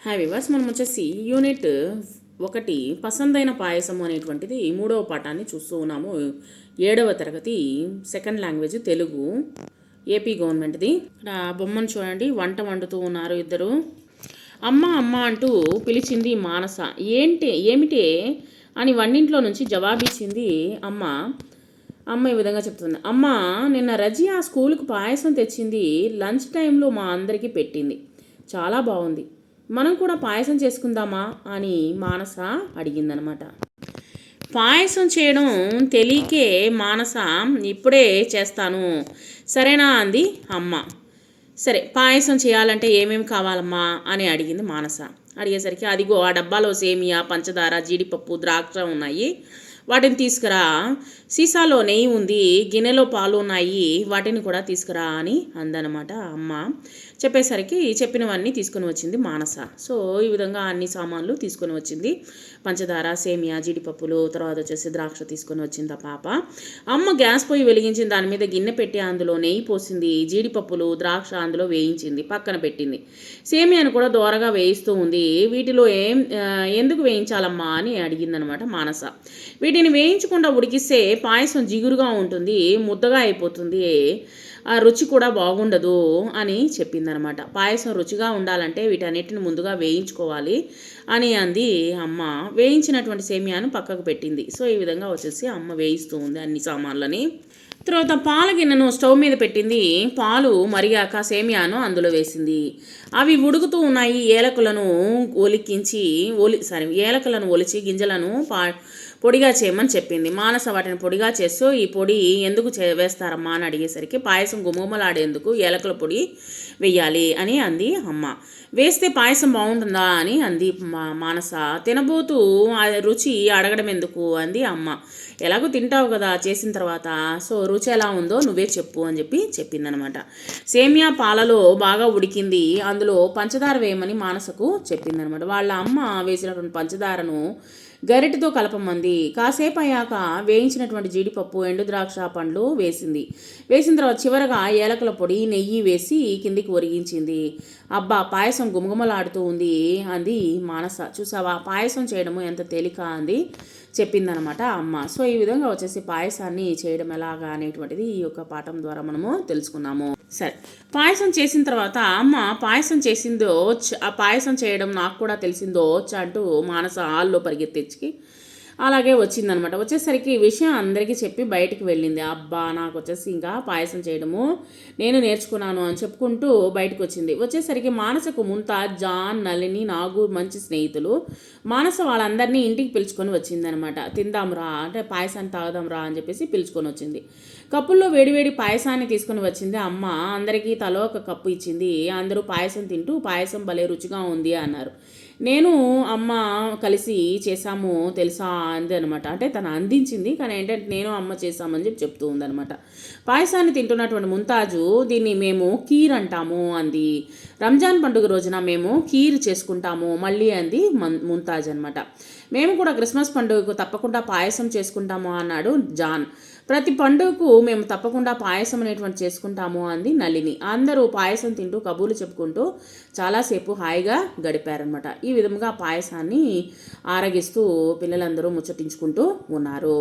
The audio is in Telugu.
హాయ్ వివర్స్, మనం వచ్చేసి యూనిట్ 1 పసందైన పాయసం అనేటువంటిది 3వ పాఠాన్ని చూస్తూ ఉన్నాము. 7వ తరగతి సెకండ్ లాంగ్వేజ్ తెలుగు, ఏపీ గవర్నమెంట్ది. ఇక్కడ బొమ్మను చూడండి, వంట వండుతూ ఉన్నారు ఇద్దరు. అమ్మ అమ్మ అంటూ పిలిచింది మానస. ఏమిటే అని వంటింట్లో నుంచి జవాబిచ్చింది అమ్మ. అమ్మ ఈ విధంగా చెప్తుంది: అమ్మ, నిన్న రజియా స్కూల్కి పాయసం తెచ్చింది. లంచ్ టైంలో మా అందరికీ పెట్టింది. చాలా బాగుంది. మనం కూడా పాయసం చేసుకుందామా అని మానస అడిగిందనమాట. పాయసం చేయడం తెలియకే మానస ఇప్పుడే చేస్తాను సరేనా అంది అమ్మ. సరే, పాయసం చేయాలంటే ఏమేమి కావాలమ్మా అని అడిగింది మానస. అడిగేసరికి అదిగో ఆ డబ్బాలో సేమియా, పంచదార, జీడిపప్పు, ద్రాక్ష ఉన్నాయి, వాటిని తీసుకురా. సీసాలో నెయ్యి ఉంది, గిన్నెలో పాలు ఉన్నాయి, వాటిని కూడా తీసుకురా అని అందనమాట అమ్మ. చెప్పేసరికి చెప్పినవన్నీ తీసుకొని వచ్చింది మానస. సో ఈ విధంగా అన్ని సామాన్లు తీసుకొని వచ్చింది. పంచదార, సేమియా, జీడిపప్పులు, తర్వాత వచ్చేసి ద్రాక్ష తీసుకొని వచ్చింది ఆ పాప. అమ్మ గ్యాస్ పొయ్యి వెలిగించింది, దాని మీద గిన్నె పెట్టి అందులో నెయ్యి పోసింది, జీడిపప్పులు, ద్రాక్ష అందులో వేయించింది, పక్కన పెట్టింది. సేమియాను కూడా దోరగా వేయిస్తూ ఉంది. వీటిలో ఎందుకు వేయించాలమ్మా అని అడిగిందనమాట మానస. వీటిని వేయించకుండా ఉడికిస్తే పాయసం జిగురుగా ఉంటుంది, ముద్దగా అయిపోతుంది, ఆ రుచి కూడా బాగుండదు అని చెప్పిందనమాట. పాయసం రుచిగా ఉండాలంటే వీటన్నిటిని ముందుగా వేయించుకోవాలి అని అంది అమ్మ. వేయించినటువంటి సేమియాను పక్కకు పెట్టింది. సో ఈ విధంగా వచ్చేసి అమ్మ వేయిస్తూ ఉంది అన్ని సామాన్లని. తర్వాత పాల గిన్నెను స్టవ్ మీద పెట్టింది. పాలు మరిగాక సేమియాను అందులో వేసింది. అవి ఉడుకుతూ ఉన్నాయి. ఏలకులను ఒలిచి గింజలను పొడిగా చేయమని చెప్పింది. మానస వాటిని పొడిగా చేస్తూ, ఈ పొడి ఎందుకు వేస్తారమ్మా అని అడిగేసరికి పాయసం గుమగుమలాడేందుకు ఏలకుల పొడి వెయ్యాలి అని అంది అమ్మ. వేస్తే పాయసం బాగుంటుందా అని అంది మానస. తినబోతూ ఆ రుచి అడగడం ఎందుకు అంది అమ్మ. ఎలాగో తింటావు కదా చేసిన తర్వాత, సో రుచి ఎలా ఉందో నువ్వే చెప్పు అని చెప్పిందనమాట. సేమియా పాలలో బాగా ఉడికింది, అందులో పంచదార వేయమని మానసకు చెప్పిందనమాట. వాళ్ళ అమ్మ వేసినటువంటి పంచదారను గరిటెతో కలపమంది. కాసేపు అయ్యాక వేయించినటువంటి జీడిపప్పు, ఎండు ద్రాక్ష పండ్లు వేసిన తర్వాత చివరగా ఏలకుల పొడి, నెయ్యి వేసి కిందికి ఒరిగించింది. అబ్బా, పాయసం గుమగుమలాడుతూ ఉంది అంది మానస. చూసావా, పాయసం చేయడము ఎంత తేలిక అంది చెప్పిందనమాట అమ్మ. సో ఈ విధంగా వచ్చేసి పాయసాన్ని చేయడం ఎలాగా అనేటువంటిది ఈ యొక్క పాఠం ద్వారా మనము తెలుసుకున్నాము. సరే, పాయసం చేసిన తర్వాత అమ్మ పాయసం చేసిందో, ఆ పాయసం చేయడం నాకు కూడా తెలిసిందో అంటూ మానస హాల్లో పరిగెత్తించి అలాగే వచ్చిందనమాట. వచ్చేసరికి ఈ విషయం అందరికీ చెప్పి బయటికి వెళ్ళింది. అబ్బా, నాకు వచ్చేసి ఇంకా పాయసం చేయడము నేను నేర్చుకున్నాను అని చెప్పుకుంటూ బయటకు వచ్చింది. వచ్చేసరికి మానసకు ముంతాజ్, జాన్, నళిని, నాగు మంచి స్నేహితులు. మానస వాళ్ళందరినీ ఇంటికి పిలుచుకొని వచ్చిందనమాట. తిందాంరా అంటే పాయసాన్ని తాగుదాంరా అని చెప్పేసి పిలుచుకొని వచ్చింది. కప్పుల్లో వేడివేడి పాయసాన్ని తీసుకొని వచ్చింది అమ్మ. అందరికీ తలో ఒక కప్పు ఇచ్చింది. అందరూ పాయసం తింటూ పాయసం భలే రుచిగా ఉంది అన్నారు. నేను అమ్మ కలిసి చేసాము తెలుసా అంది అనమాట. అంటే తను అందించింది, కానీ ఏంటంటే నేను అమ్మ చేసామని చెప్తూ ఉందనమాట. పాయసాన్ని తింటున్నటువంటి ముంతాజు, దీన్ని మేము కీర్ అంటాము అంది. రంజాన్ పండుగ రోజున మేము కీర్ చేసుకుంటాము మళ్ళీ అంది ముంతాజ్ అనమాట. మేము కూడా క్రిస్మస్ పండుగకు తప్పకుండా పాయసం చేసుకుంటాము అన్నాడు జాన్. ప్రతి పండుగకు మేము తప్పకుండా పాయసం అనేటువంటి చేసుకుంటాము అంది నళిని. అందరూ పాయసం తింటూ కబుర్లు చెప్పుకుంటూ చాలాసేపు హాయిగా గడిపారనమాట. ఈ విధంగా పాయసాన్ని ఆరగిస్తూ పిల్లలందరూ ముచ్చటించుకుంటూ ఉన్నారు.